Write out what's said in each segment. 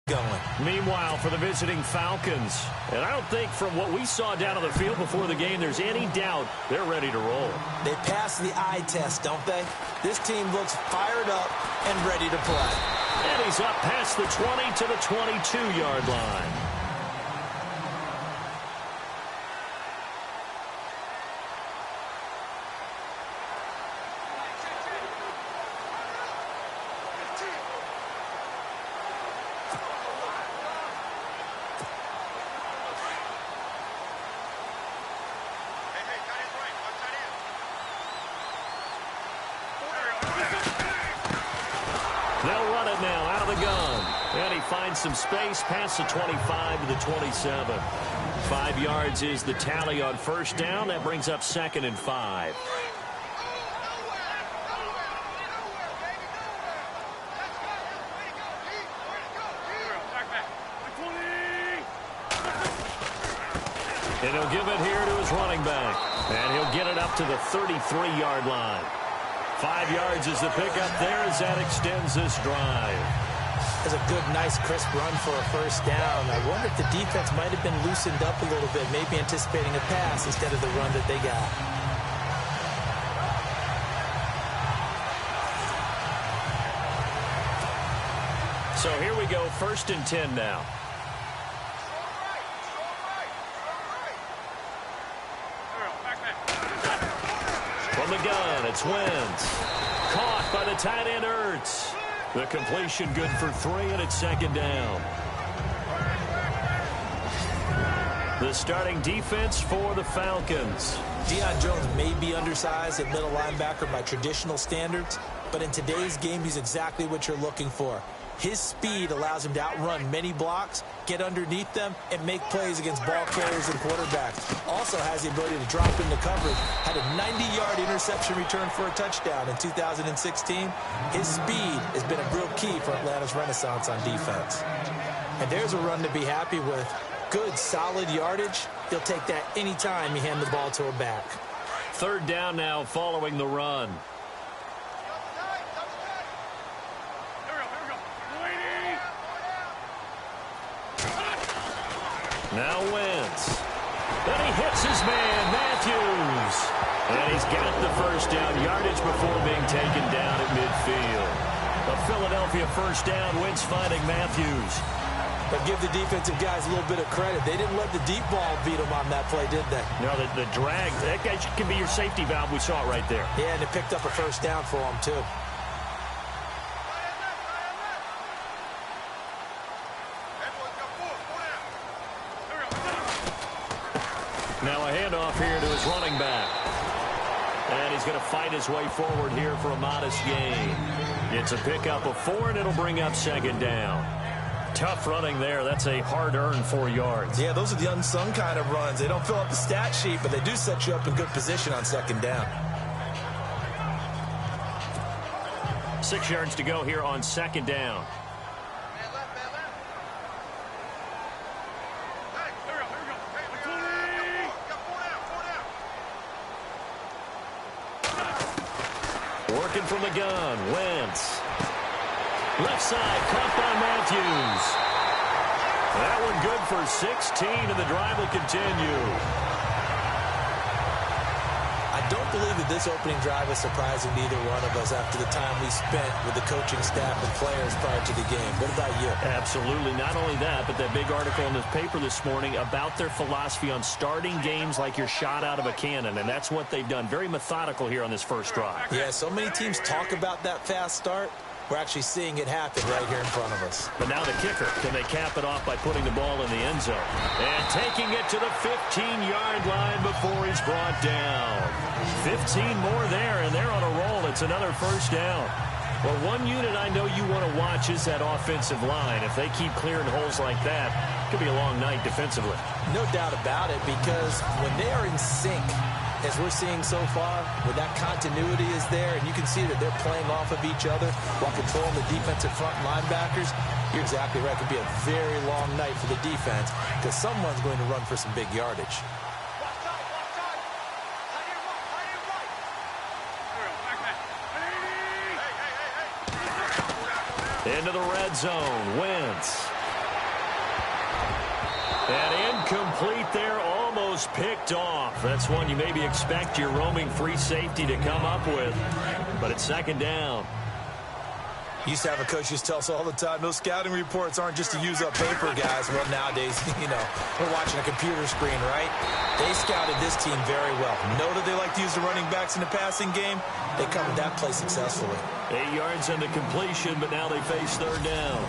going. Meanwhile, for the visiting Falcons, and I don't think from what we saw down on the field before the game, there's any doubt they're ready to roll. They passed the eye test, don't they? This team looks fired up and ready to play. And he's up past the 20 to the 22-yard line. They'll run it now out of the gun. And he finds some space past the 25 to the 27. 5 yards is the tally on first down. That brings up 2nd and 5. And he'll give it here to his running back. And he'll get it up to the 33-yard line. 5 yards is the pickup there as that extends this drive. That's a good, nice, crisp run for a first down. I wonder if the defense might have been loosened up a little bit, maybe anticipating a pass instead of the run that they got. So here we go, 1st and 10 now. From the gun, it's Wentz. Caught by the tight end, Ertz. The completion good for 3, and it's 2nd down. The starting defense for the Falcons. Deion Jones may be undersized at middle linebacker by traditional standards, but in today's game, he's exactly what you're looking for. His speed allows him to outrun many blocks, get underneath them, and make plays against ball carriers and quarterbacks. Also has the ability to drop into coverage. Had a 90-yard interception return for a touchdown in 2016. His speed has been a real key for Atlanta's renaissance on defense. And there's a run to be happy with. Good, solid yardage. He'll take that anytime you hand the ball to a back. 3rd down now following the run. Now Wentz. Then he hits his man, Matthews. And he's got the first down yardage before being taken down at midfield. A Philadelphia first down, Wentz finding Matthews. But give the defensive guys a little bit of credit. They didn't let the deep ball beat them on that play, did they? No, the drag, that guy can be your safety valve. We saw it right there. Yeah, and it picked up a first down for him, too. Now a handoff here to his running back. And he's going to fight his way forward here for a modest gain. It's a pickup of 4, and it'll bring up 2nd down. Tough running there. That's a hard-earned 4 yards. Yeah, those are the unsung kind of runs. They don't fill up the stat sheet, but they do set you up in good position on 2nd down. 6 yards to go here on 2nd down. Working from the gun, Wentz. Left side, caught by Matthews. That one good for 16, and the drive will continue. I don't believe that this opening drive is surprising to either one of us after the time we spent with the coaching staff and players prior to the game. What about you? Absolutely. Not only that, but that big article in the paper this morning about their philosophy on starting games like you're shot out of a cannon, and that's what they've done. Very methodical here on this first drive. Yeah, so many teams talk about that fast start. We're actually seeing it happen right here in front of us. But now the kicker, can they cap it off by putting the ball in the end zone? And taking it to the 15-yard line before he's brought down. 15 more there, and they're on a roll. It's another first down. Well, one unit I know you want to watch is that offensive line. If they keep clearing holes like that, it could be a long night defensively. No doubt about it, because when they are in sync, as we're seeing so far, when that continuity is there, and you can see that they're playing off of each other while controlling the defensive front linebackers, you're exactly right. It could be a very long night for the defense because someone's going to run for some big yardage. Into the red zone. Wentz. And incomplete there, almost picked off. That's one you maybe expect your roaming free safety to come up with. But it's second down. Used to have a coach used to tell us all the time, those scouting reports aren't just to use up paper, guys. Well, nowadays, we're watching a computer screen, right? They scouted this team very well. Know that they like to use the running backs in the passing game. They covered that play successfully. 8 yards on the completion, but now they face third down.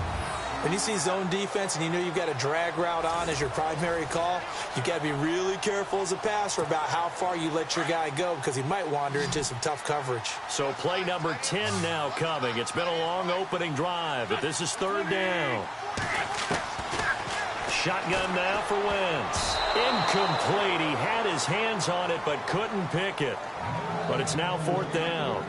When you see zone defense and you know you've got a drag route on as your primary call, you've got to be really careful as a passer about how far you let your guy go because he might wander into some tough coverage. So play number 10 now coming. It's been a long opening drive, but this is third down. Shotgun now for Wentz. Incomplete. He had his hands on it but couldn't pick it. But it's now fourth down.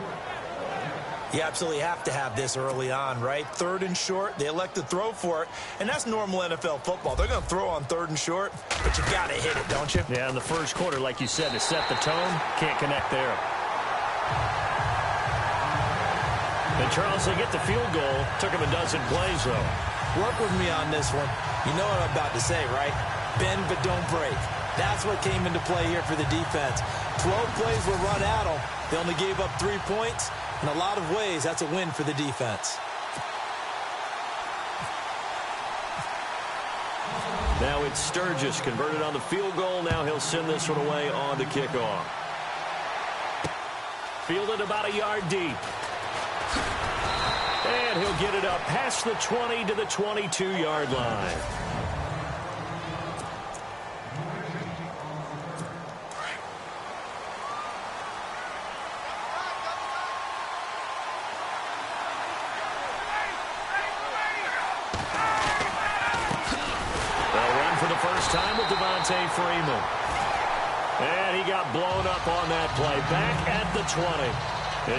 You absolutely have to have this early on, right? Third and short, they elect to throw for it, and that's normal NFL football. They're going to throw on third and short, but you got to hit it, don't you? Yeah, in the first quarter, like you said, to set the tone, can't connect there. And Charles, they get the field goal. Took him a dozen plays, though. Work with me on this one. You know what I'm about to say, right? Bend but don't break. That's what came into play here for the defense. 12 plays were run at them. They only gave up 3 points. In a lot of ways, that's a win for the defense. Now it's Sturgis converted on the field goal. Now he'll send this one away on the kickoff. Fielded about a yard deep. And he'll get it up past the 20 to the 22-yard line. Time with Devontae Freeman. And he got blown up on that play. Back at the 20.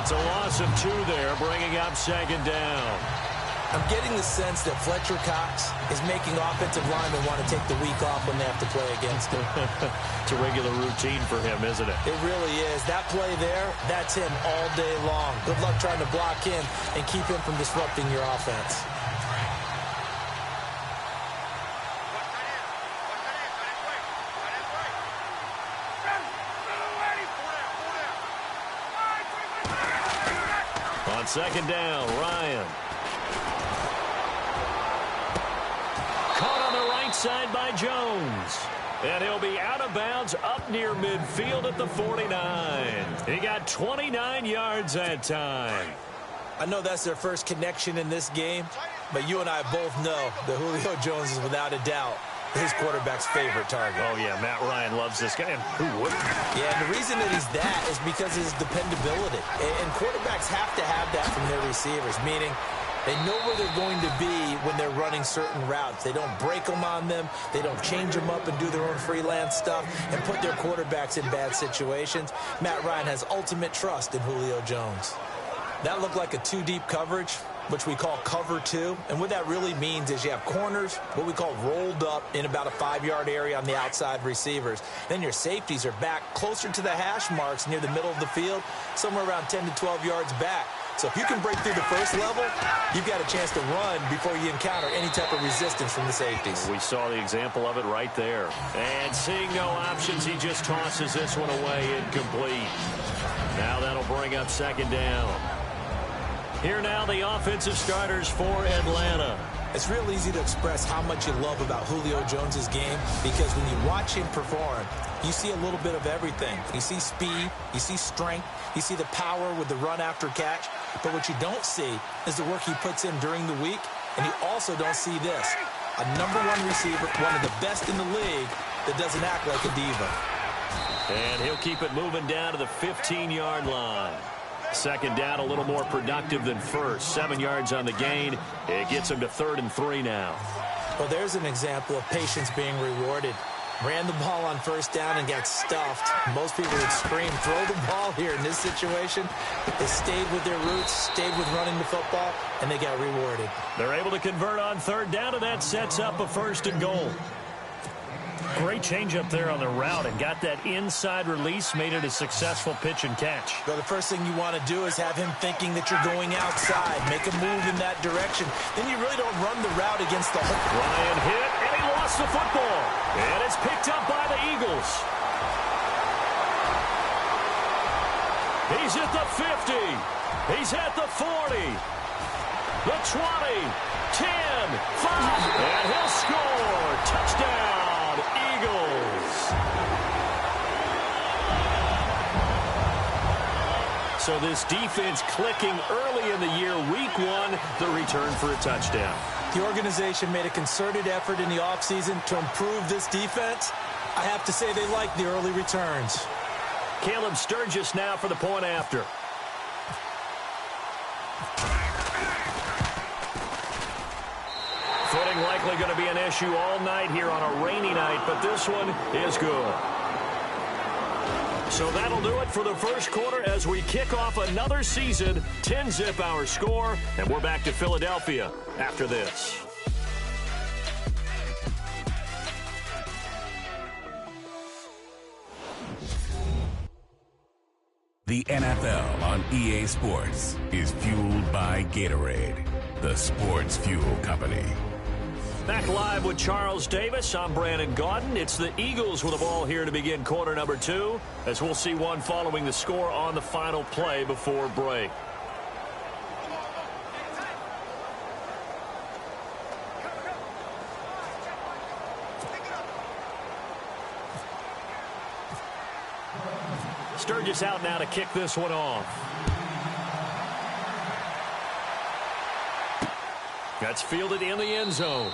It's a loss of 2 there, bringing up second down. I'm getting the sense that Fletcher Cox is making offensive linemen want to take the week off when they have to play against him. It's a regular routine for him, isn't it? It really is. That play there, that's him all day long. Good luck trying to block him and keep him from disrupting your offense. On second down, Ryan. Caught on the right side by Jones. And he'll be out of bounds up near midfield at the 49. He got 29 yards that time. I know that's their first connection in this game, but you and I both know that Julio Jones is without a doubt his quarterback's favorite target. Oh, yeah, Matt Ryan loves this guy. And who wouldn't? Yeah, and the reason that he's that is because of his dependability. And quarterbacks have to have that from their receivers, meaning they know where they're going to be when they're running certain routes. They don't break them on them. They don't change them up and do their own freelance stuff and put their quarterbacks in bad situations. Matt Ryan has ultimate trust in Julio Jones. That looked like a 2-deep coverage, which we call cover 2. And what that really means is you have corners, what we call rolled up in about a 5-yard area on the outside receivers. Then your safeties are back closer to the hash marks near the middle of the field, somewhere around 10 to 12 yards back. So if you can break through the first level, you've got a chance to run before you encounter any type of resistance from the safeties. We saw the example of it right there. And seeing no options, he just tosses this one away incomplete. Now that'll bring up second down. Here now the offensive starters for Atlanta. It's real easy to express how much you love about Julio Jones' game because when you watch him perform, you see a little bit of everything. You see speed, you see strength, you see the power with the run after catch. But what you don't see is the work he puts in during the week, and you also don't see this. A #1 receiver, one of the best in the league, that doesn't act like a diva. And he'll keep it moving down to the 15-yard line. Second down, a little more productive than first. 7 yards on the gain. It gets him to 3rd and 3 now. Well, there's an example of patience being rewarded. Ran the ball on first down and got stuffed. Most people would scream, throw the ball here in this situation. They stayed with their roots, stayed with running the football, and they got rewarded. They're able to convert on third down, and that sets up a 1st and goal. Great change up there on the route and got that inside release, made it a successful pitch and catch. Well, the first thing you want to do is have him thinking that you're going outside. Make a move in that direction. Then you really don't run the route against the hole. Ryan hit, and he lost the football. picked up by the Eagles. He's at the 50. He's at the 40. The 20. 10. 5. And he'll score. Touchdown, Eagles. So this defense clicking early in the year. Week 1, the return for a touchdown. The organization made a concerted effort in the offseason to improve this defense. I have to say they like the early returns. Caleb Sturgis now for the point after. Footing likely going to be an issue all night here on a rainy night, but this one is good. So that'll do it for the first quarter as we kick off another season. 10-zip our score, and we're back to Philadelphia after this. The NFL on EA Sports is fueled by Gatorade, the sports fuel company. Back live with Charles Davis. I'm Brandon Gaudin. It's the Eagles with the ball here to begin quarter number 2, as we'll see one following the score on the final play before break. Sturgis out now to kick this one off. That's fielded in the end zone.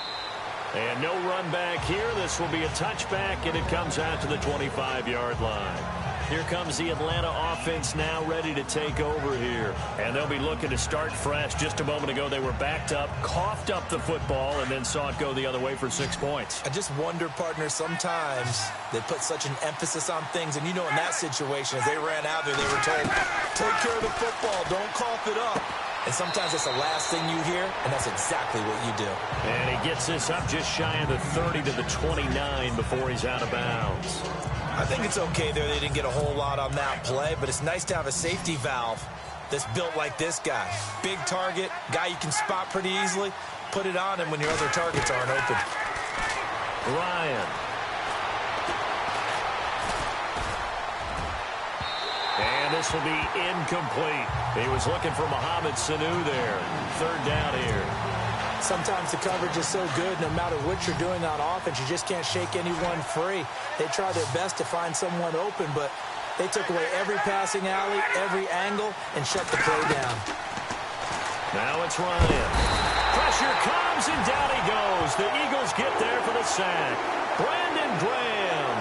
And no run back here. This will be a touchback, and it comes out to the 25-yard line. Here comes the Atlanta offense now ready to take over here. And they'll be looking to start fresh. Just a moment ago, they were backed up, coughed up the football, and then saw it go the other way for 6 points. I just wonder, partner, sometimes they put such an emphasis on things. And, you know, in that situation, as they ran out there, they were told, take care of the football, don't cough it up. And sometimes that's the last thing you hear, and that's exactly what you do. And he gets this up just shy of the 30 to the 29 before he's out of bounds. I think it's okay there. They didn't get a whole lot on that play, but it's nice to have a safety valve that's built like this guy. Big target, guy you can spot pretty easily. Put it on him when your other targets aren't open. Ryan. And this will be incomplete. He was looking for Mohamed Sanu there. Third down here. Sometimes the coverage is so good, no matter what you're doing on offense, you just can't shake anyone free. They try their best to find someone open, but they took away every passing alley, every angle, and shut the play down. Now it's Ryan. Pressure comes, and down he goes. The Eagles get there for the sack. Brandon Graham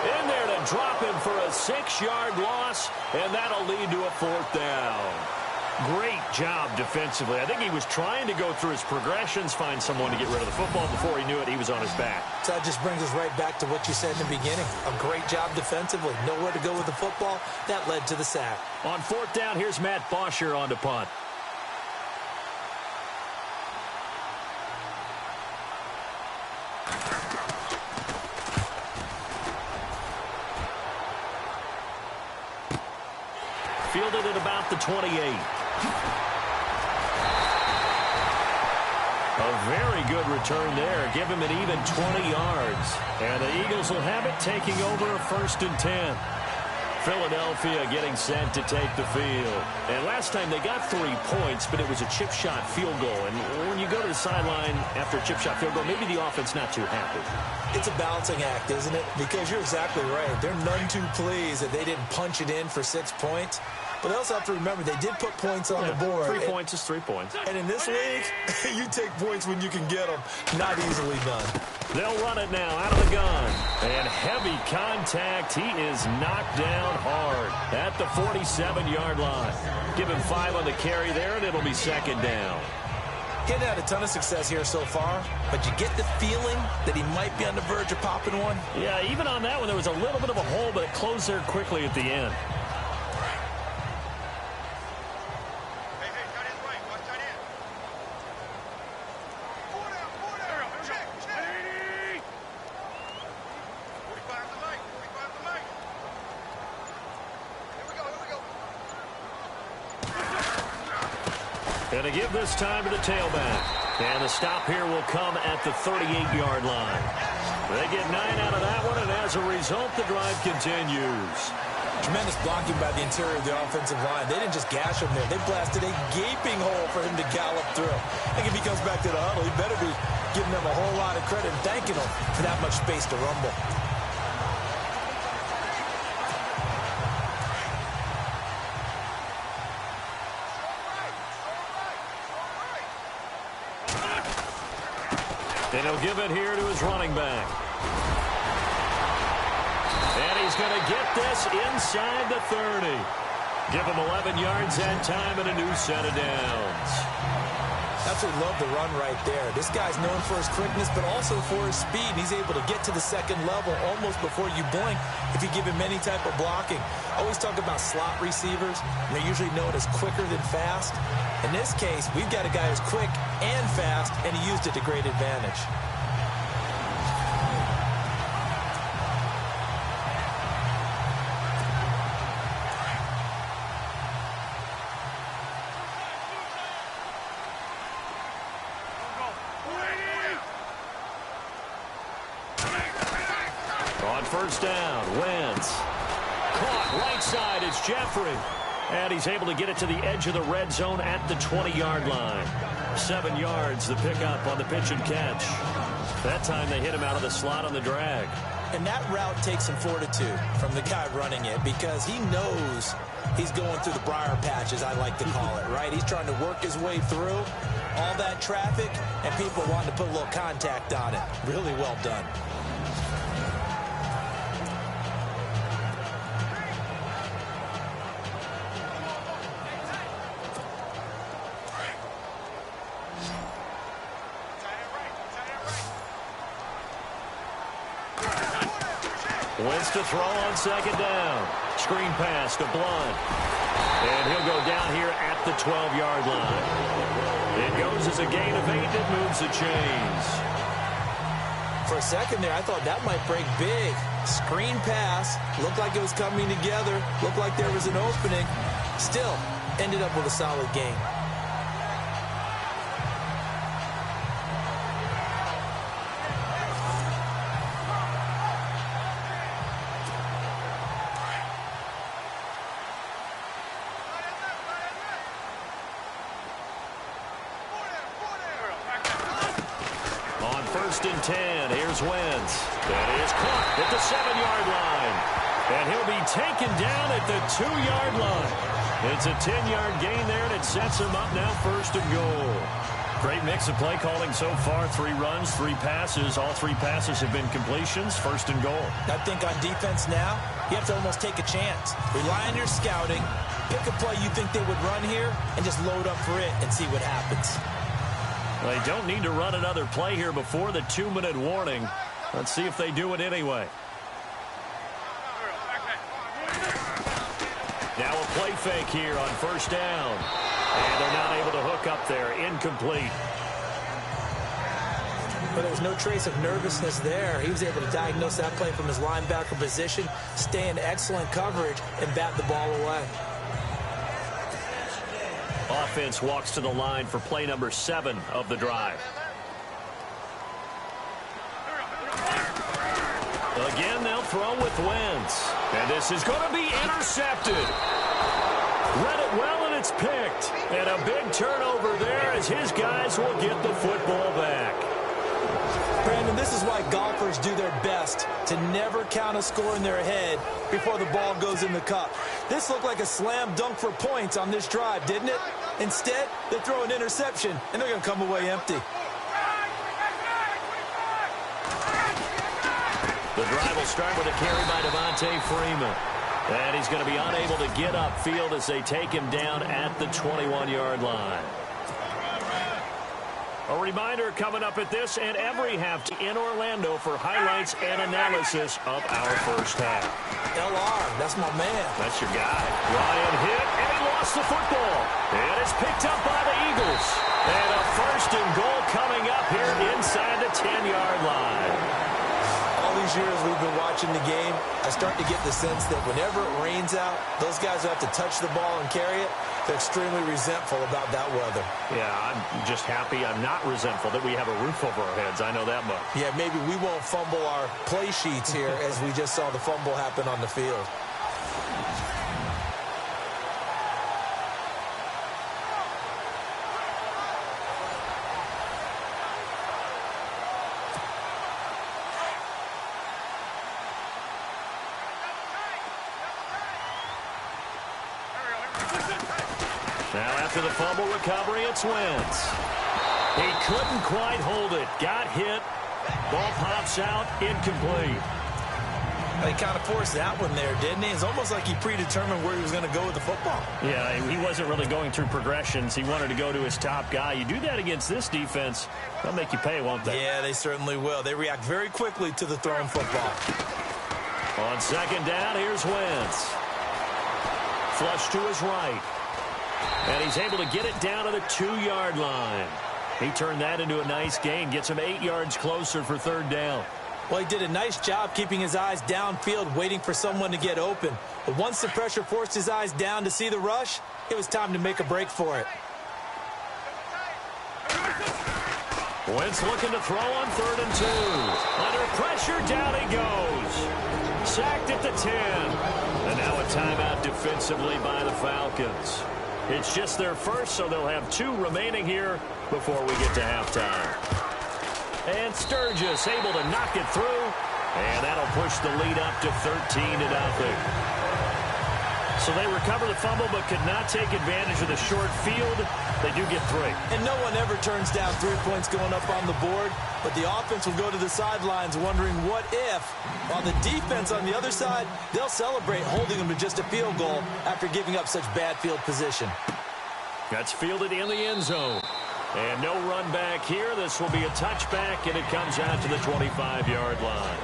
in there to drop him for a 6-yard loss, and that'll lead to a 4th down. Great job defensively. I think he was trying to go through his progressions, find someone to get rid of the football. Before he knew it, he was on his back. So that just brings us right back to what you said in the beginning. A great job defensively. Nowhere to go with the football. That led to the sack. On 4th down, here's Matt Bosher on to punt. Fielded at about the 28. A very good return there. Give him an even 20 yards. And the Eagles will have it, taking over a 1st and 10. Philadelphia getting set to take the field. And last time they got 3 points, but it was a chip shot field goal. And when you go to the sideline after a chip shot field goal, maybe the offense not too happy. It's a balancing act, isn't it? Because you're exactly right. They're none too pleased that they didn't punch it in for 6 points. But they also have to remember they did put points on the board. 3 points is 3 points. And in this league, you take points when you can get them. Not easily done. They'll run it now out of the gun. And heavy contact. He is knocked down hard at the 47-yard line. Give him 5 on the carry there, and it'll be 2nd down. Getting had a ton of success here so far, but you get the feeling that he might be on the verge of popping one. Yeah, even on that one, there was a little bit of a hole, but it closed there quickly at the end. Going to give this time to the tailback. And the stop here will come at the 38-yard line. They get 9 out of that one. as a result, the drive continues. Tremendous blocking by the interior of the offensive line. They didn't just gash him there. They blasted a gaping hole for him to gallop through. I think if he comes back to the huddle, he better be giving them a whole lot of credit and thanking them for that much space to rumble. And he'll give it here to his running back. And he's going to get this inside the 30. Give him 11 yards that time and a new set of downs. Absolutely love the run right there. This guy's known for his quickness, but also for his speed. He's able to get to the second level almost before you blink if you give him any type of blocking. I always talk about slot receivers, and they're usually known as quicker than fast. In this case, we've got a guy who's quick and fast, and he used it to great advantage. On first down, Wentz. Caught right side, it's Jeffrey. And he's able to get it to the edge of the red zone at the 20-yard line. 7 yards, the pickup on the pitch and catch. That time they hit him out of the slot on the drag. And that route takes some fortitude from the guy running it because he knows he's going through the briar patch, as I like to call it, right? He's trying to work his way through all that traffic, and people wanting to put a little contact on it. Really well done. Wentz to throw on second down. Screen pass to Blunt. And he'll go down here at the 12-yard line. It goes as a gain of 8 that moves the chains. For a second there, I thought that might break big. Screen pass. Looked like it was coming together. Looked like there was an opening. Still, ended up with a solid gain. First and 10. Here's Wentz. That is caught at the 7-yard line. And he'll be taken down at the 2-yard line. It's a 10-yard gain there, and it sets him up now first and goal. Great mix of play calling so far. 3 runs, 3 passes. All 3 passes have been completions. First and goal. I think on defense now, you have to almost take a chance. Rely on your scouting. Pick a play you think they would run here, and just load up for it and see what happens. They don't need to run another play here before the 2-minute warning. Let's see if they do it anyway. Now a play fake here on first down. And they're not able to hook up there. Incomplete. But there was no trace of nervousness there. He was able to diagnose that play from his linebacker position, stay in excellent coverage, and bat the ball away. Offense walks to the line for play number 7 of the drive. Again, they'll throw with Wentz. And this is going to be intercepted. Read it well, and it's picked. And a big turnover there as his guys will get the football back. Brandon, this is why golfers do their best to never count a score in their head before the ball goes in the cup. This looked like a slam dunk for points on this drive, didn't it? Instead, they throw an interception, and they're going to come away empty. The drive will start with a carry by Devontae Freeman. And he's going to be unable to get upfield as they take him down at the 21-yard line. A reminder coming up at this and every half in Orlando for highlights and analysis of our first half. LR, that's my man. That's your guy. Ryan hit, and he lost the football. And it's picked up by the Eagles. And a first and goal coming up here inside the 10-yard line. All these years we've been watching the game, I start to get the sense that whenever it rains out, those guys who have to touch the ball and carry it, they're extremely resentful about that weather. Yeah, I'm just happy I'm not resentful that we have a roof over our heads. I know that much. Yeah, maybe we won't fumble our play sheets here as we just saw the fumble happen on the field. Now after the fumble recovery, it's Wentz. He couldn't quite hold it. Got hit. Ball pops out. Incomplete. He kind of forced that one there, didn't he? It's almost like he predetermined where he was going to go with the football. Yeah, he wasn't really going through progressions. He wanted to go to his top guy. You do that against this defense, they'll make you pay, won't they? Yeah, they certainly will. They react very quickly to the thrown football. On second down, here's Wentz. Flush to his right. And he's able to get it down to the 2-yard line. He turned that into a nice gain. Gets him 8 yards closer for third down. Well, he did a nice job keeping his eyes downfield, waiting for someone to get open. But once the pressure forced his eyes down to see the rush, it was time to make a break for it. Wentz looking to throw on 3rd and 2. Under pressure, down he goes. Sacked at the 10. And now a timeout defensively by the Falcons. It's just their first, so they'll have 2 remaining here before we get to halftime. And Sturgis able to knock it through, and that'll push the lead up to 13-0. So they recover the fumble but could not take advantage of the short field. They do get 3. And no one ever turns down 3 points going up on the board, but the offense will go to the sidelines wondering what if, while the defense on the other side, they'll celebrate holding them to just a field goal after giving up such bad field position. That's fielded in the end zone. And no run back here. This will be a touchback, and it comes out to the 25-yard line.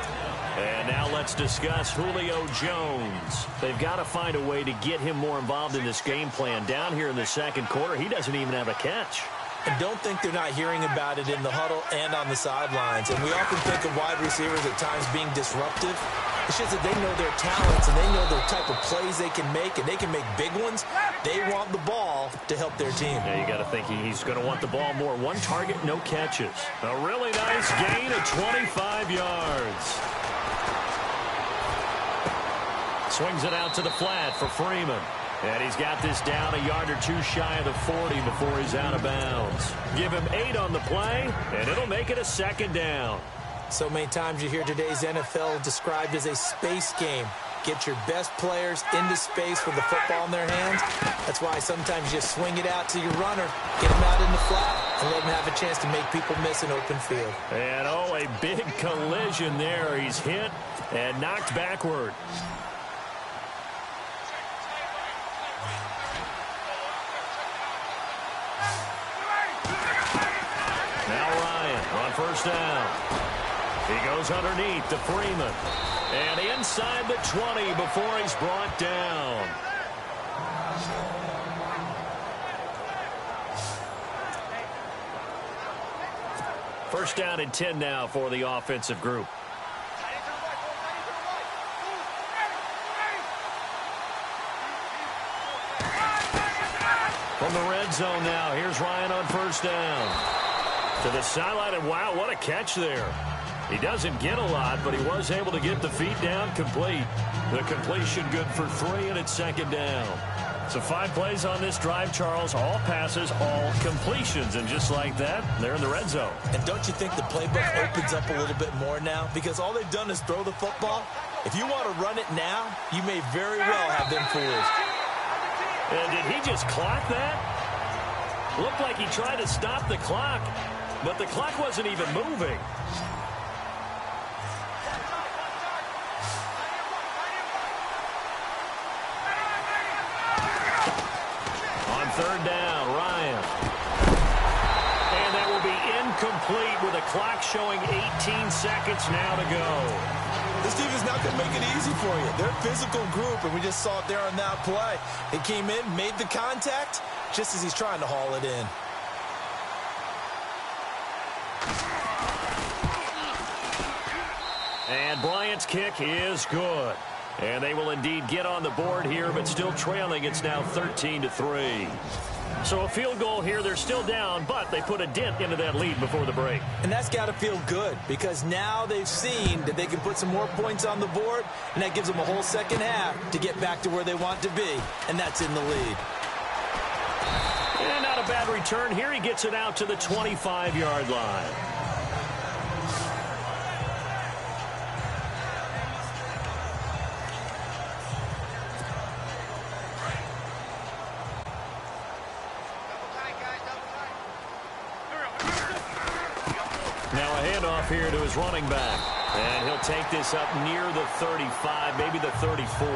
And now let's discuss Julio Jones. They've got to find a way to get him more involved in this game plan. Down here in the second quarter, he doesn't even have a catch. And don't think they're not hearing about it in the huddle and on the sidelines. And we often think of wide receivers at times being disruptive. It's just that they know their talents and they know the type of plays they can make, and they can make big ones. They want the ball to help their team. Yeah, you got to think he's going to want the ball more. 1 target, no catches. A really nice gain of 25 yards. Swings it out to the flat for Freeman. And he's got this down a yard or 2 shy of the 40 before he's out of bounds. Give him 8 on the play, and it'll make it a 2nd down. So many times you hear today's NFL described as a space game. Get your best players into space with the football in their hands. That's why sometimes you swing it out to your runner, get him out in the flat, and let him have a chance to make people miss an open field. And, oh, a big collision there. He's hit and knocked backward. Now Ryan on first down. He goes underneath to Freeman. And inside the 20 before he's brought down. First down and 10 now for the offensive group. From the red zone now, here's Ryan on first down. To the sideline, and wow, what a catch there. He doesn't get a lot, but he was able to get the feet down complete. The completion good for 3, and it's 2nd down. So 5 plays on this drive, Charles. All passes, all completions. And just like that, they're in the red zone. And don't you think the playbook opens up a little bit more now? Because all they've done is throw the football. If you want to run it now, you may very well have them fools. And did he just clock that? Looked like he tried to stop the clock, but the clock wasn't even moving. Third down, Ryan. And that will be incomplete with a clock showing 18 seconds now to go. This team is not going to make it easy for you. They're a physical group, and we just saw it there on that play. He came in, made the contact, just as he's trying to haul it in. And Bryant's kick is good. And they will indeed get on the board here, but still trailing. It's now 13-3. So a field goal here. They're still down, but they put a dent into that lead before the break. And that's got to feel good because now they've seen that they can put some more points on the board, and that gives them a whole second half to get back to where they want to be, and that's in the lead. And not a bad return here. He gets it out to the 25-yard line. Now a handoff here to his running back. And he'll take this up near the 35, maybe the 34.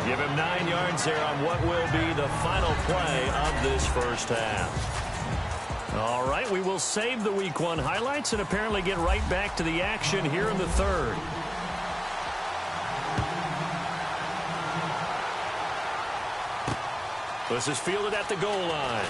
Give him 9 yards there on what will be the final play of this first half. All right, we will save the Week 1 highlights and apparently get right back to the action here in the third. This is fielded at the goal line.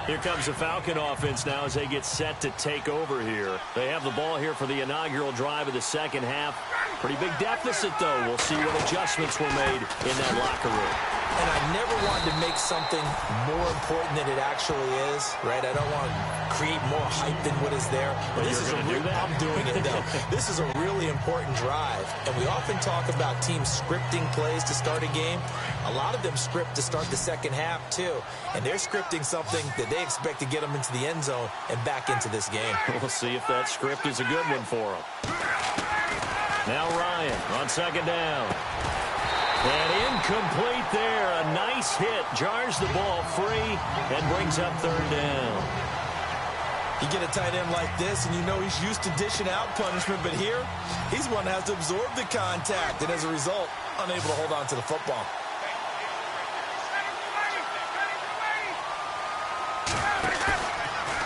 Here comes the Falcon offense now as they get set to take over here. They have the ball here for the inaugural drive of the second half. Pretty big deficit, though. We'll see what adjustments were made in that locker room. And I never wanted to make something more important than it actually is, right? I don't want to create more hype than what is there. But this is I'm doing it, though. This is a really important drive. And we often talk about teams scripting plays to start a game. A lot of them script to start the second half, too. And they're scripting something that they expect to get them into the end zone and back into this game. We'll see if that script is a good one for them. Now Ryan on second down. And incomplete there. A nice hit. Jars the ball free and brings up third down. You get a tight end like this, and you know he's used to dishing out punishment, but here, he's one that has to absorb the contact, and as a result, unable to hold on to the football.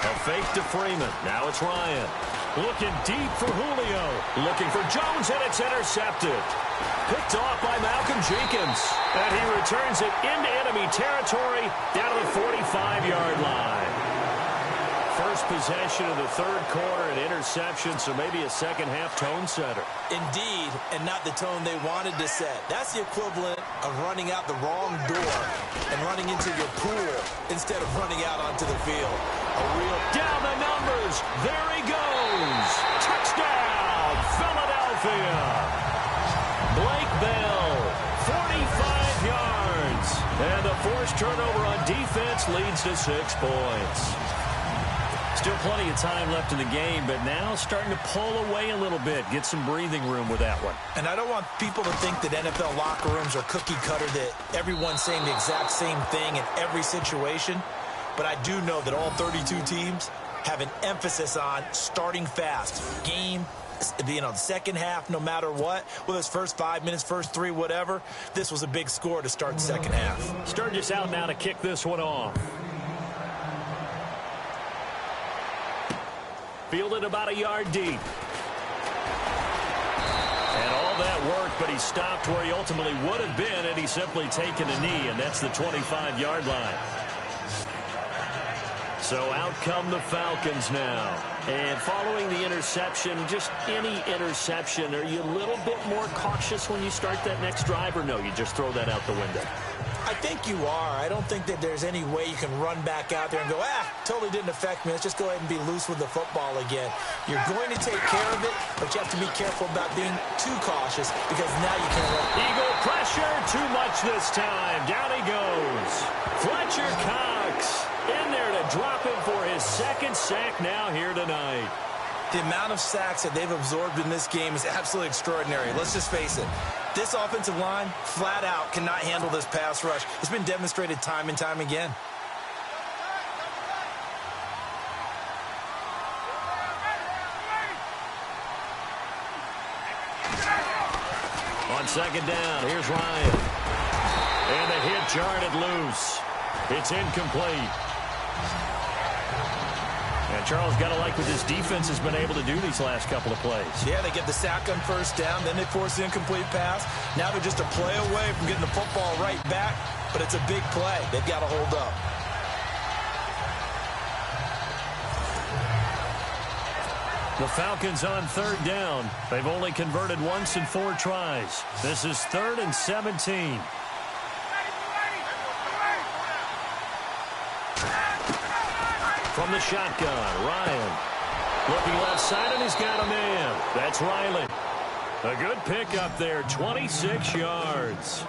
A fake to Freeman. Now it's Ryan. Looking deep for Julio. Looking for Jones, and it's intercepted. Picked off by Malcolm Jenkins. And he returns it into enemy territory down to the 45-yard line. First possession of the third quarter, an interception, so maybe a second-half tone setter. Indeed, and not the tone they wanted to set. That's the equivalent of running out the wrong door and running into your pool instead of running out onto the field. A real down the numbers. There he goes. Touchdown, Philadelphia. Blake Bell, 45 yards. And the forced turnover on defense leads to 6 points. Still plenty of time left in the game, but now starting to pull away a little bit. Get some breathing room with that one. And I don't want people to think that NFL locker rooms are cookie cutter, that everyone's saying the exact same thing in every situation. But I do know that all 32 teams have an emphasis on starting fast. Game, the second half, no matter what. Whether it's first 5 minutes, first 3, whatever. This was a big score to start the second half. Sturgis out now to kick this one off. Fielded about a yard deep. And all that work, but he stopped where he ultimately would have been had he simply taken a knee, and that's the 25-yard line. So out come the Falcons now. And following the interception, just any interception, are you a little bit more cautious when you start that next drive, or no, you just throw that out the window? I think you are. I don't think that there's any way you can run back out there and go, totally didn't affect me. Let's just go ahead and be loose with the football again. You're going to take care of it, but you have to be careful about being too cautious because now you can't run. Eagle pressure, too much this time. Down he goes. Fletcher Cox in there to drop him for his second sack now here tonight. The amount of sacks that they've absorbed in this game is absolutely extraordinary. Let's just face it. This offensive line, flat out, cannot handle this pass rush. It's been demonstrated time and time again. On second down, here's Ryan. And the hit jarred it loose. It's incomplete. And Charles, got to like what this defense has been able to do these last couple of plays. Yeah, they get the sack on first down, then they force the incomplete pass. Now they're just a play away from getting the football right back, but it's a big play. They've got to hold up. The Falcons on third down. They've only converted once in 4 tries. This is 3rd and 17. From the shotgun, Ryan. Looking left side, and he's got a man. That's Riley. A good pickup there, 26 yards.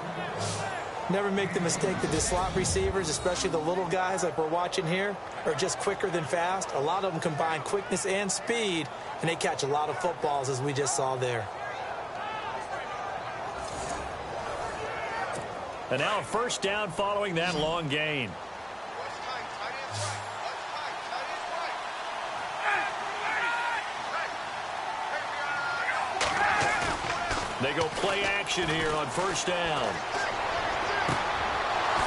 Never make the mistake that the slot receivers, especially the little guys like we're watching here, are just quicker than fast. A lot of them combine quickness and speed, and they catch a lot of footballs, as we just saw there. And now a first down following that long gain. They go play action here on first down.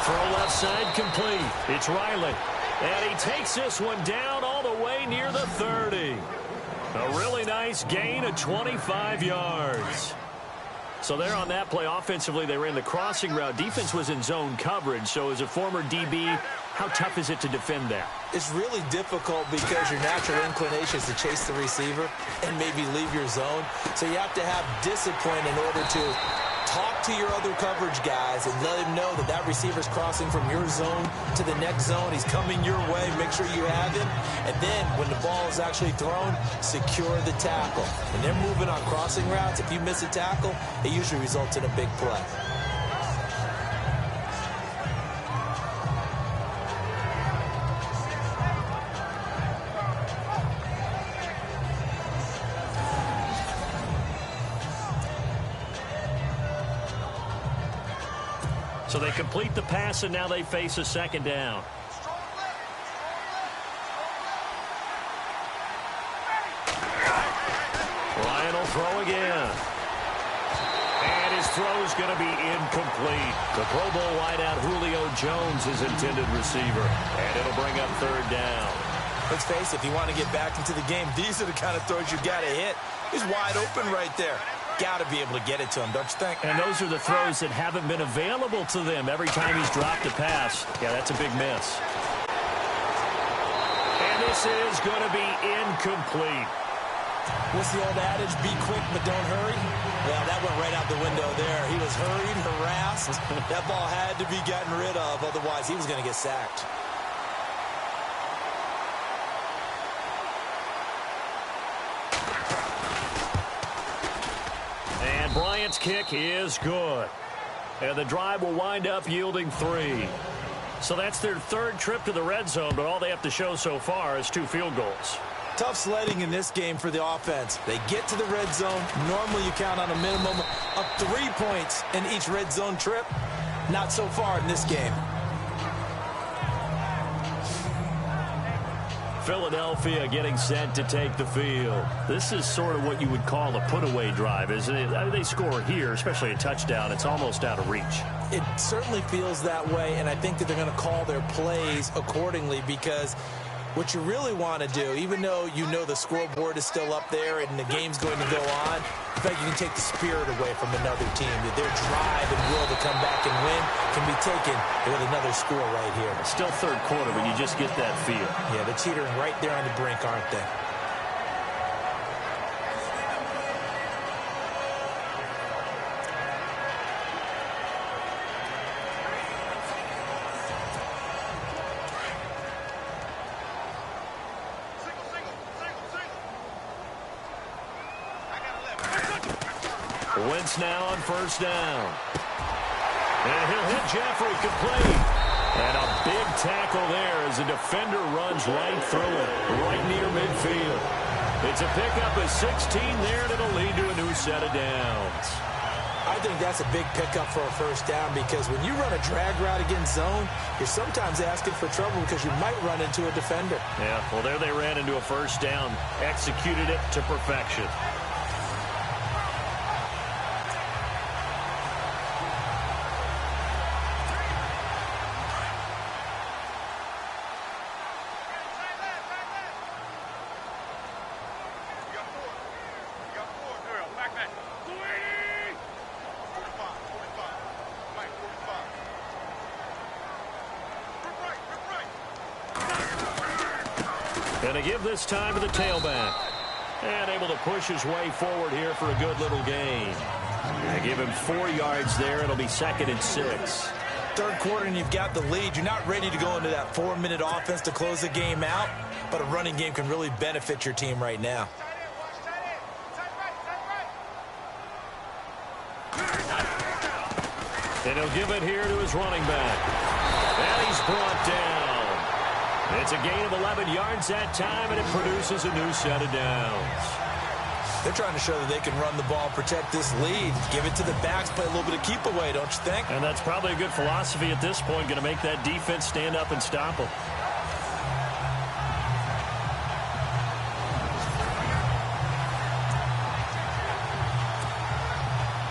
Throw left side complete. It's Riley. And he takes this one down all the way near the 30. A really nice gain of 25 yards. So there on that play, offensively, they ran the crossing route. Defense was in zone coverage. So as a former DB, how tough is it to defend that? It's really difficult because your natural inclination is to chase the receiver and maybe leave your zone. So you have to have discipline in order to talk to your other coverage guys and let him know that that receiver's crossing from your zone to the next zone. He's coming your way. Make sure you have him. And then when the ball is actually thrown, secure the tackle. When they're moving on crossing routes, if you miss a tackle, it usually results in a big play. So they complete the pass, and now they face a second down. Ryan will throw again. And his throw is going to be incomplete. The Pro Bowl wideout Julio Jones is intended receiver. And it'll bring up third down. Let's face it, if you want to get back into the game, these are the kind of throws you got to hit. He's wide open right there. Got to be able to get it to him, don't you think? And those are the throws that haven't been available to them every time he's dropped a pass. Yeah, that's a big miss. And this is going to be incomplete. What's the old adage? Be quick, but don't hurry. Well, that went right out the window there. He was hurried, harassed. That ball had to be gotten rid of, otherwise he was going to get sacked. And Bryant's kick is good. And the drive will wind up yielding 3. So that's their 3rd trip to the red zone, but all they have to show so far is 2 field goals. Tough sledding in this game for the offense. They get to the red zone. Normally you count on a minimum of 3 points in each red zone trip. Not so far in this game. Philadelphia getting set to take the field. This is sort of what you would call a put-away drive, isn't it? I mean, they score here, especially a touchdown. It's almost out of reach. It certainly feels that way, and I think that they're going to call their plays accordingly because what you really want to do, even though you know the scoreboard is still up there and the game's going to go on, in fact, you can take the spirit away from another team. That their drive and will to come back and win can be taken with another score right here. Still 3rd quarter, but you just get that feel. Yeah, they're teetering right there on the brink, aren't they? Wentz now on first down. And he'll hit Jeffrey complete. And a big tackle there as the defender runs right through it, right near midfield. It's a pickup of 16 there, and it'll lead to a new set of downs. I think that's a big pickup for a first down because when you run a drag route against zone, you're sometimes asking for trouble because you might run into a defender. Yeah, well, there they ran into a first down, executed it to perfection. And to give this time to the tailback. And able to push his way forward here for a good little gain. They give him 4 yards there. It'll be 2nd and 6. Third quarter and you've got the lead. You're not ready to go into that 4-minute offense to close the game out, but a running game can really benefit your team right now. And he'll give it here to his running back. And he's brought down. It's a gain of 11 yards that time, and it produces a new set of downs. They're trying to show that they can run the ball and protect this lead. Give it to the backs, play a little bit of keep away, don't you think? And that's probably a good philosophy at this point, going to make that defense stand up and stop them.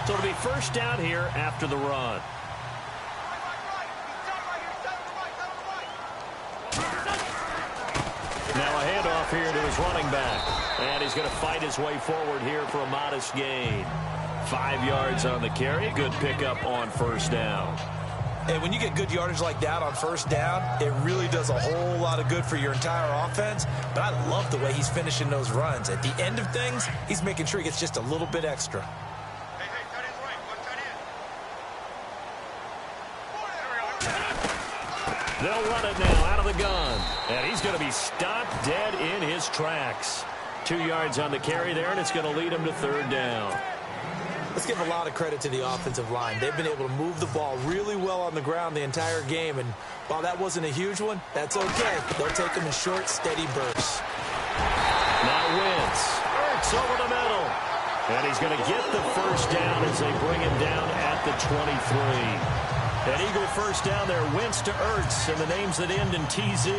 So it'll be first down here after the run. Now a handoff here to his running back. And he's going to fight his way forward here for a modest gain. 5 yards on the carry. Good pickup on first down. And when you get good yardage like that on first down, it really does a whole lot of good for your entire offense. But I love the way he's finishing those runs. At the end of things, he's making sure he gets just a little bit extra. They'll run it now out of the gun. And he's going to be stopped dead in his tracks. 2 yards on the carry there, and it's going to lead him to third down. Let's give a lot of credit to the offensive line. They've been able to move the ball really well on the ground the entire game. And while that wasn't a huge one, that's okay. They'll take them in short, steady bursts. Now Wentz. Ertz over the middle. And he's going to get the first down as they bring him down at the 23. An Eagle first down there, Wentz to Ertz, and the names that end in TZ.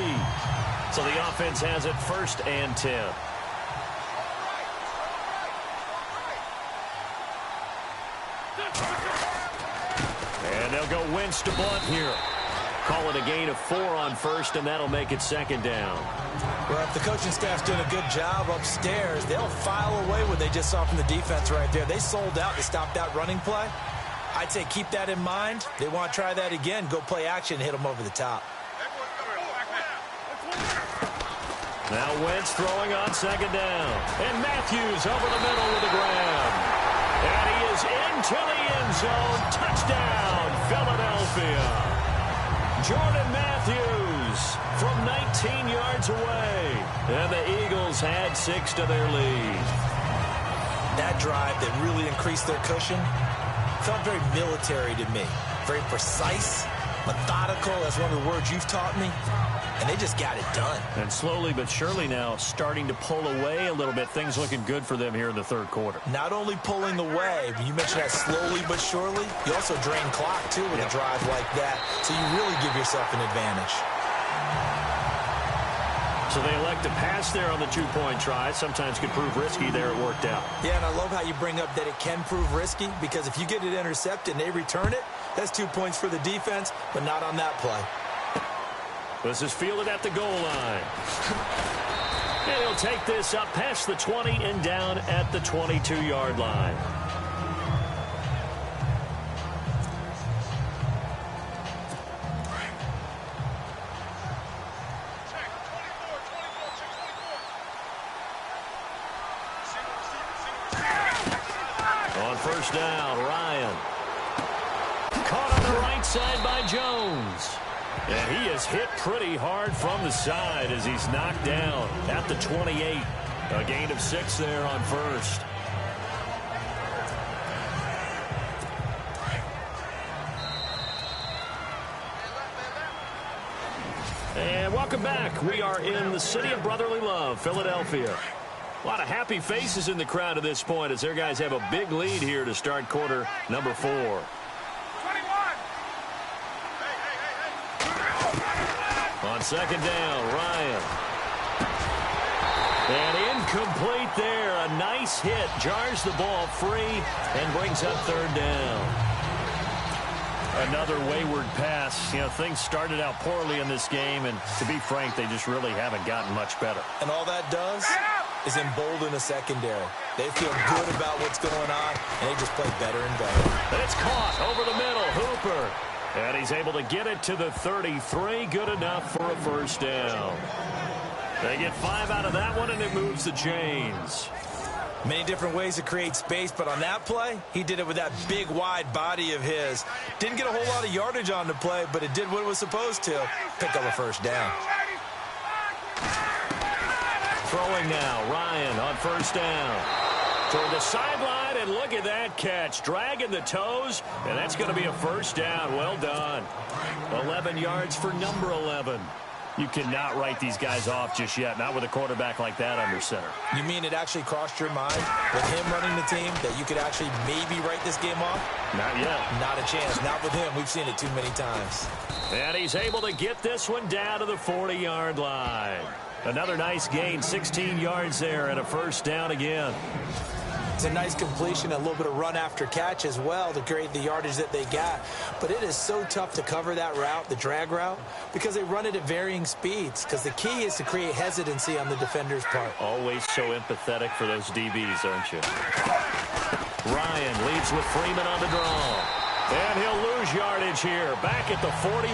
So the offense has it 1st and 10. And they'll go Wentz to Blunt here. Call it a gain of 4 on first, and that'll make it 2nd down. Well, if the coaching staff's doing a good job upstairs, they'll file away what they just saw from the defense right there. They sold out to stop that running play. I'd say keep that in mind. They want to try that again. Go play action and hit them over the top. Now Wentz throwing on 2nd down. And Matthews over the middle with a grab. And he is into the end zone. Touchdown, Philadelphia. Jordan Matthews from 19 yards away. And the Eagles had 6 to their lead. That drive that really increased their cushion felt very military to me. Very precise, methodical. That's one of the words you've taught me. And they just got it done. And slowly but surely now starting to pull away a little bit. Things looking good for them here in the third quarter. Not only pulling away, but you mentioned that slowly but surely. You also drain clock, too, with a drive like that. So you really give yourself an advantage. So they elect to pass there on the 2-point try. Sometimes could prove risky. There it worked out. Yeah, and I love how you bring up that it can prove risky, because if you get it intercepted and they return it, that's 2 points for the defense, but not on that play. This is fielded at the goal line. And he'll take this up past the 20 and down at the 22-yard line. First down, Ryan. Caught on the right side by Jones. And he is hit pretty hard from the side as he's knocked down at the 28. A gain of 6 there on first. And welcome back. We are in the city of brotherly love, Philadelphia. A lot of happy faces in the crowd at this point as their guys have a big lead here to start quarter number 4. 21. On 2nd down, Ryan. And incomplete there. A nice hit. Jars the ball free and brings up 3rd down. Another wayward pass. You know, things started out poorly in this game, and to be frank, they just really haven't gotten much better. And all that does is embolden the secondary. They feel good about what's going on, and they just play better and better. And it's caught over the middle. Hooper. And he's able to get it to the 33. Good enough for a first down. They get 5 out of that one, and it moves the chains. Many different ways to create space, but on that play, he did it with that big, wide body of his. Didn't get a whole lot of yardage on the play, but it did what it was supposed to. Pick up a first down. Throwing now, Ryan on first down. Toward the sideline, and look at that catch. Dragging the toes, and that's going to be a first down. Well done. 11 yards for number 11. You cannot write these guys off just yet, not with a quarterback like that under center. You mean it actually crossed your mind with him running the team that you could actually maybe write this game off? Not yet. Not a chance. Not with him. We've seen it too many times. And he's able to get this one down to the 40-yard line. Another nice gain, 16 yards there, and a first down again. It's a nice completion, a little bit of run after catch as well to create the yardage that they got. But it is so tough to cover that route, the drag route, because they run it at varying speeds. Because the key is to create hesitancy on the defender's part. Always so empathetic for those DBs, aren't you? Ryan leads with Freeman on the draw. And he'll lose yardage here. Back at the 41.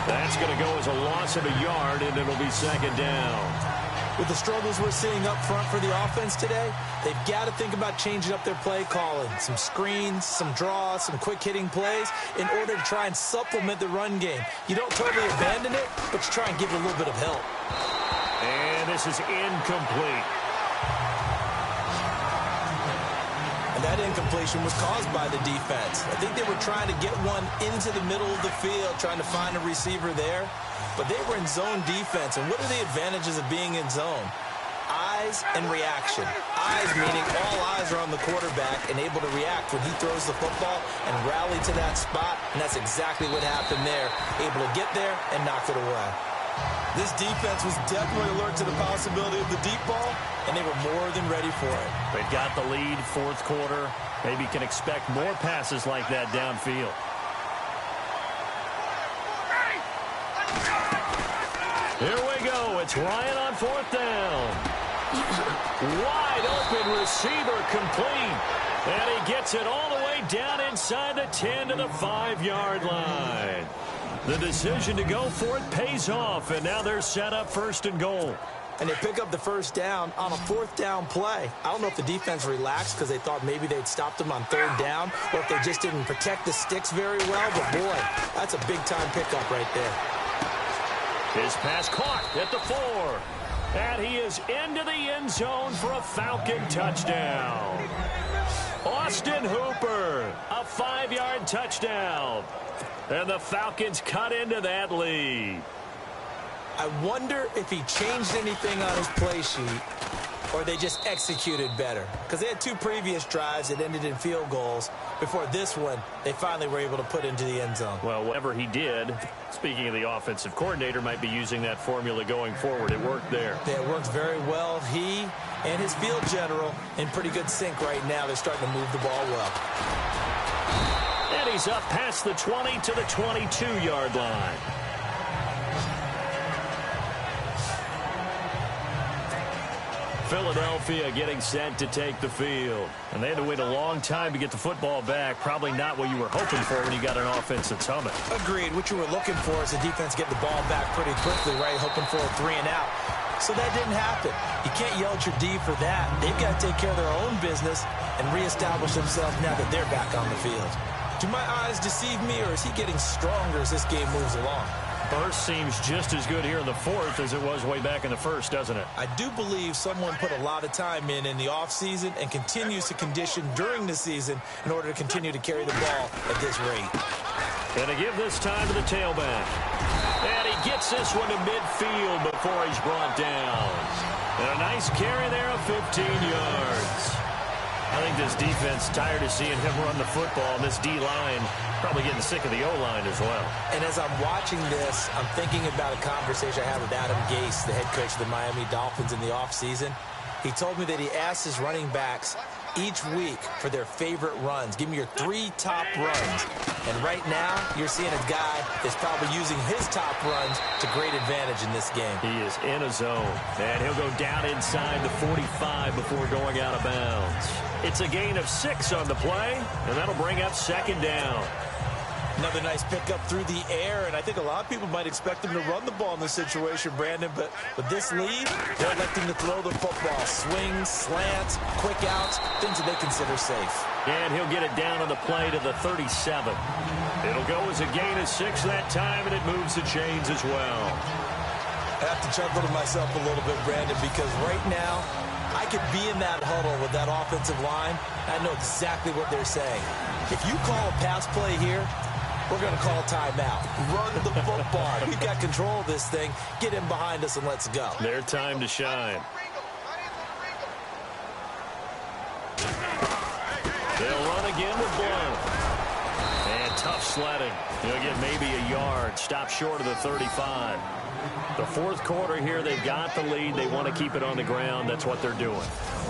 That's going to go as a loss of a yard, and it'll be second down. With the struggles we're seeing up front for the offense today, they've got to think about changing up their play calling. Some screens, some draws, some quick-hitting plays in order to try and supplement the run game. You don't totally abandon it, but you try and give it a little bit of help. And this is incomplete. And that incompletion was caused by the defense. I think they were trying to get one into the middle of the field, trying to find a receiver there. But they were in zone defense. And what are the advantages of being in zone? Eyes and reaction. Eyes meaning all eyes are on the quarterback and able to react when he throws the football and rally to that spot. And that's exactly what happened there. Able to get there and knock it away. This defense was definitely alert to the possibility of the deep ball, and they were more than ready for it. They've got the lead, fourth quarter. Maybe can expect more passes like that downfield. Here we go. It's Ryan on fourth down. Wide open receiver complete. And he gets it all the way down inside the 10 to the 5-yard line. The decision to go for it pays off, and now they're set up first and goal. And they pick up the first down on a fourth down play. I don't know if the defense relaxed because they thought maybe they'd stopped them on third down or if they just didn't protect the sticks very well. But, boy, that's a big-time pickup right there. His pass caught at the 4. And he is into the end zone for a Falcon touchdown. Austin Hooper, a 5-yard touchdown. And the Falcons cut into that lead. I wonder if he changed anything on his play sheet or they just executed better. Because they had 2 previous drives that ended in field goals. Before this one, they finally were able to put into the end zone. Well, whatever he did, speaking of the offensive coordinator, might be using that formula going forward. It worked there. Yeah, it worked very well. He and his field general in pretty good sync right now. They're starting to move the ball well. And he's up past the 20 to the 22-yard line. Philadelphia getting set to take the field. And they had to wait a long time to get the football back. Probably not what you were hoping for when you got an offense that's humming. Agreed. What you were looking for is the defense get the ball back pretty quickly, right? Hoping for a 3 and out. So that didn't happen. You can't yell at your D for that. They've got to take care of their own business and reestablish themselves now that they're back on the field. Do my eyes deceive me, or is he getting stronger as this game moves along? Burst seems just as good here in the fourth as it was way back in the first, doesn't it? I do believe someone put a lot of time in the offseason and continues to condition during the season in order to continue to carry the ball at this rate. And to give this time to the tailback. And he gets this one to midfield before he's brought down. And a nice carry there of 15 yards. I think this defense tired of seeing him run the football, and this D-line probably getting sick of the O-line as well. And as I'm watching this, I'm thinking about a conversation I had with Adam Gase, the head coach of the Miami Dolphins in the offseason. He told me that he asked his running backs each week for their favorite runs. Give me your 3 top runs. And right now, you're seeing a guy that's probably using his top runs to great advantage in this game. He is in a zone, and he'll go down inside the 45 before going out of bounds. It's a gain of 6 on the play, and that'll bring up second down. Another nice pickup through the air, and I think a lot of people might expect him to run the ball in this situation, Brandon, but with this lead, they're electing to throw the football. Swings, slants, quick outs, things that they consider safe. And he'll get it down on the play to the 37. It'll go as a gain of 6 that time, and it moves the chains as well. I have to chuckle to myself a little bit, Brandon, because right now, I could be in that huddle with that offensive line. I know exactly what they're saying. If you call a pass play here, we're going to call timeout. Run the football. We've got control of this thing. Get in behind us and let's go. Their time to shine. They'll run again with Blount. And tough sledding. He'll get maybe a yard. Stop short of the 35. The fourth quarter here, they've got the lead. They want to keep it on the ground. That's what they're doing.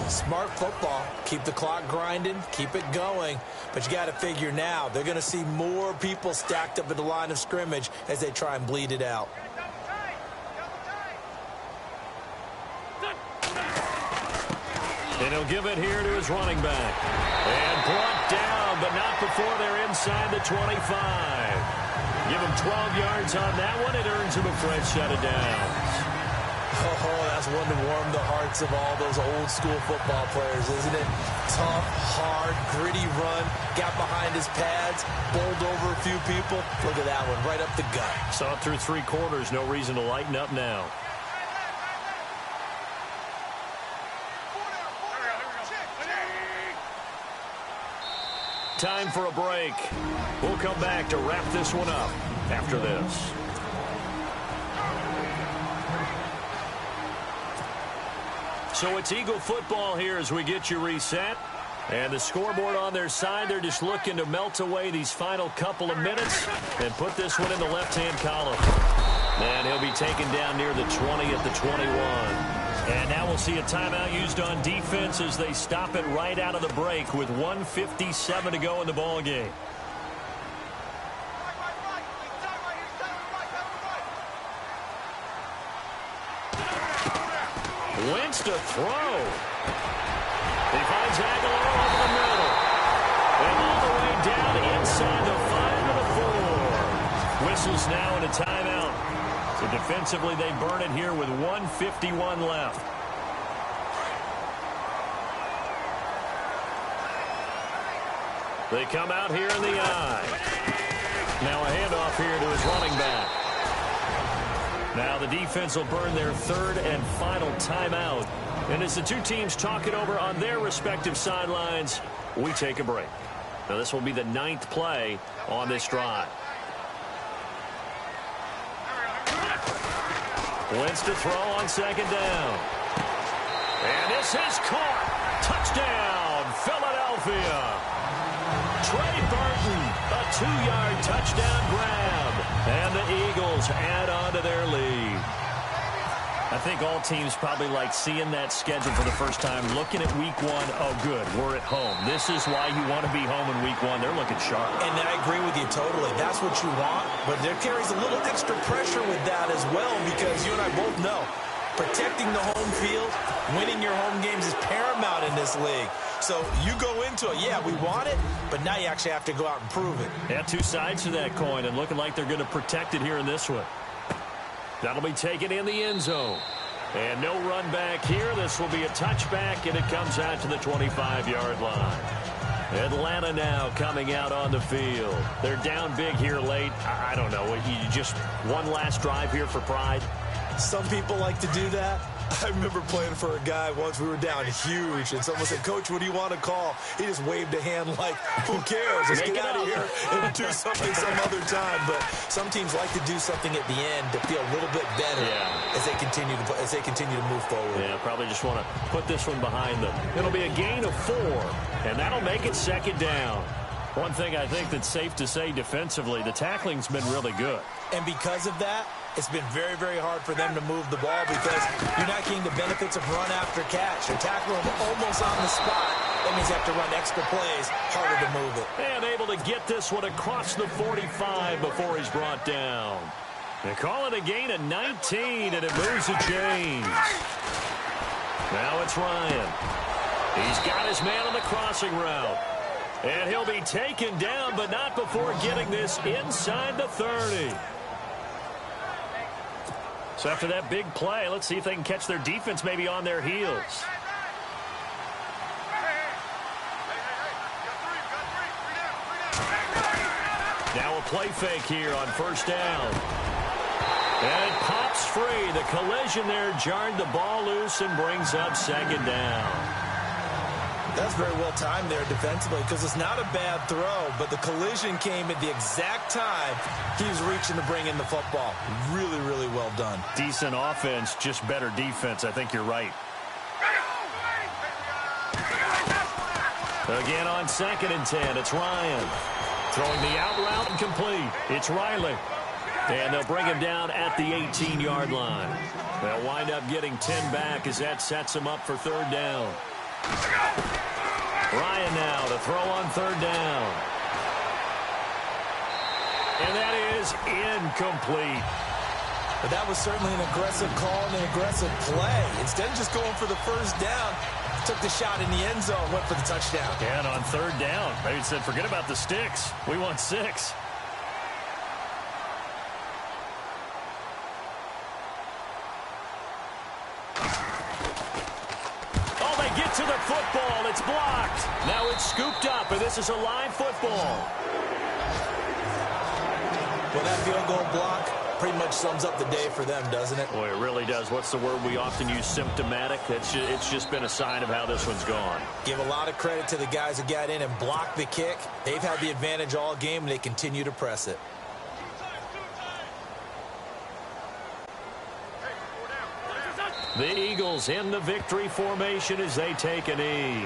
Smart football. Keep the clock grinding. Keep it going. But you got to figure now, they're going to see more people stacked up at the line of scrimmage as they try and bleed it out. And he'll give it here to his running back. And brought down, but not before they're inside the 25. Give him 12 yards on that one. It earns him a fresh set of downs. Oh, that's one to warm the hearts of all those old school football players, isn't it? Tough, hard, gritty run. Got behind his pads, bowled over a few people. Look at that one, right up the gut. Saw it through 3 quarters. No reason to lighten up now. Time for a break. We'll come back to wrap this one up after this. So it's Eagle football here as we get you reset. And the scoreboard on their side, they're just looking to melt away these final couple of minutes and put this one in the left-hand column. And he'll be taken down near the 20 at the 21. And now we'll see a timeout used on defense as they stop it right out of the break with 1:57 to go in the ball game. Wentz to throw. He finds Aguilar over the middle. And all the way down inside the 5 to the 4. Whistles now in a timeout. So defensively, they burn it here with 1:51 left. They come out here in the eye. Now a handoff here to his running back. Now the defense will burn their 3rd and final timeout. And as the two teams talk it over on their respective sidelines, we take a break. Now this will be the 9th play on this drive. Wentz to throw on 2nd down. And this is caught. Touchdown, Philadelphia. Trey Burton, a 2-yard touchdown grab. And the Eagles add on to their lead. I think all teams probably like seeing that schedule for the first time, looking at week 1. Oh, good, we're at home. This is why you want to be home in week 1. They're looking sharp. And I agree with you totally. That's what you want, but there carries a little extra pressure with that as well because you and I both know protecting the home field, winning your home games is paramount in this league. So you go into it, yeah, we want it, but now you actually have to go out and prove it. Yeah, 2 sides to that coin, and looking like they're going to protect it here in this one. That'll be taken in the end zone. And no run back here. This will be a touchback, and it comes out to the 25-yard line. Atlanta now coming out on the field. They're down big here late. I don't know. You just one last drive here for pride? Some people like to do that. I remember playing for a guy once. We were down huge, and someone said, "Coach, what do you want to call?" He just waved a hand like, who cares? Let's get out of here and do something some other time. But some teams like to do something at the end to feel a little bit better as they continue to move forward. Yeah, probably just want to put this one behind them. It'll be a gain of 4, and that'll make it 2nd down. One thing I think that's safe to say defensively, the tackling's been really good. And because of that, it's been very, very hard for them to move the ball because you're not getting the benefits of run after catch. You're tackling them almost on the spot. That means you have to run extra plays, harder to move it. And able to get this one across the 45 before he's brought down. They call it a gain of 19, and it moves the chains. Now it's Ryan. He's got his man on the crossing route. And he'll be taken down, but not before getting this inside the 30. So after that big play, let's see if they can catch their defense maybe on their heels. Now a play fake here on first down. And it pops free. The collision there jarred the ball loose and brings up second down. That's very well timed there defensively because it's not a bad throw, but the collision came at the exact time he was reaching to bring in the football. Really, really well done. Decent offense, just better defense. I think you're right. Again on 2nd and 10, it's Ryan. Throwing the out route and complete. It's Riley. And they'll bring him down at the 18-yard line. They'll wind up getting 10 back as that sets him up for 3rd down. Ryan now to throw on 3rd down. And that is incomplete. But that was certainly an aggressive call and an aggressive play. Instead of just going for the first down, took the shot in the end zone, went for the touchdown. And on 3rd down, maybe said, forget about the sticks. We want 6. To the football, it's blocked. Now it's scooped up, and this is a live football. Well, that field goal block pretty much sums up the day for them, doesn't it? Boy, it really does. What's the word we often use? Symptomatic. It's just been a sign of how this one's gone. Give a lot of credit to the guys who got in and blocked the kick. They've had the advantage all game, and they continue to press it. The Eagles in the victory formation as they take a knee.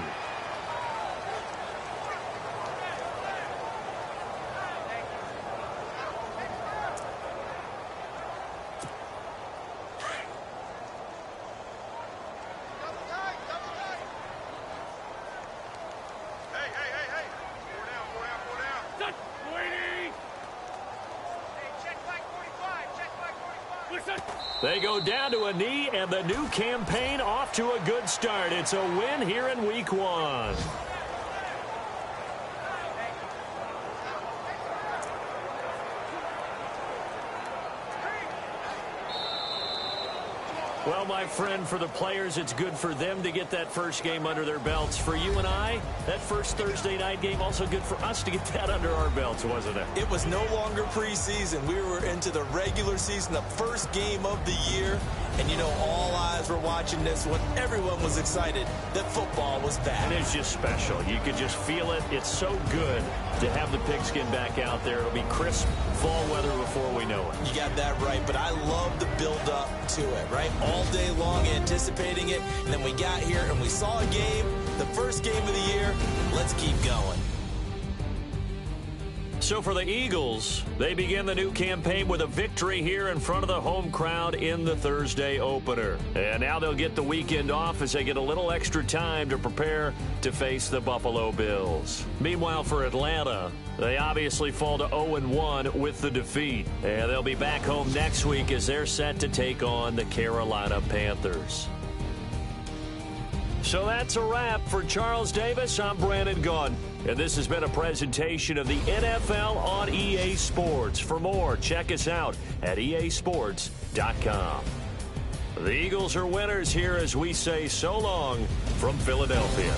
They go down to a knee, and the new campaign off to a good start. It's a win here in Week 1. Well, my friend, for the players, it's good for them to get that first game under their belts. For you and I, that first Thursday night game, also good for us to get that under our belts, wasn't it? It was no longer preseason. We were into the regular season, the first game of the year. And, you know, all eyes were watching this when everyone was excited that football was back. And it's just special. You could just feel it. It's so good to have the pigskin back out there. It'll be crisp fall weather before we know it. You got that right, but I love the build-up to it, right? All day long anticipating it, and then we got here and we saw a game, the first game of the year. Let's keep going. So for the Eagles, they begin the new campaign with a victory here in front of the home crowd in the Thursday opener. And now they'll get the weekend off as they get a little extra time to prepare to face the Buffalo Bills. Meanwhile, for Atlanta, they obviously fall to 0-1 with the defeat. And they'll be back home next week as they're set to take on the Carolina Panthers. So that's a wrap. For Charles Davis, I'm Brandon Gunn. And this has been a presentation of the NFL on EA Sports. For more, check us out at easports.com. The Eagles are winners here as we say so long from Philadelphia.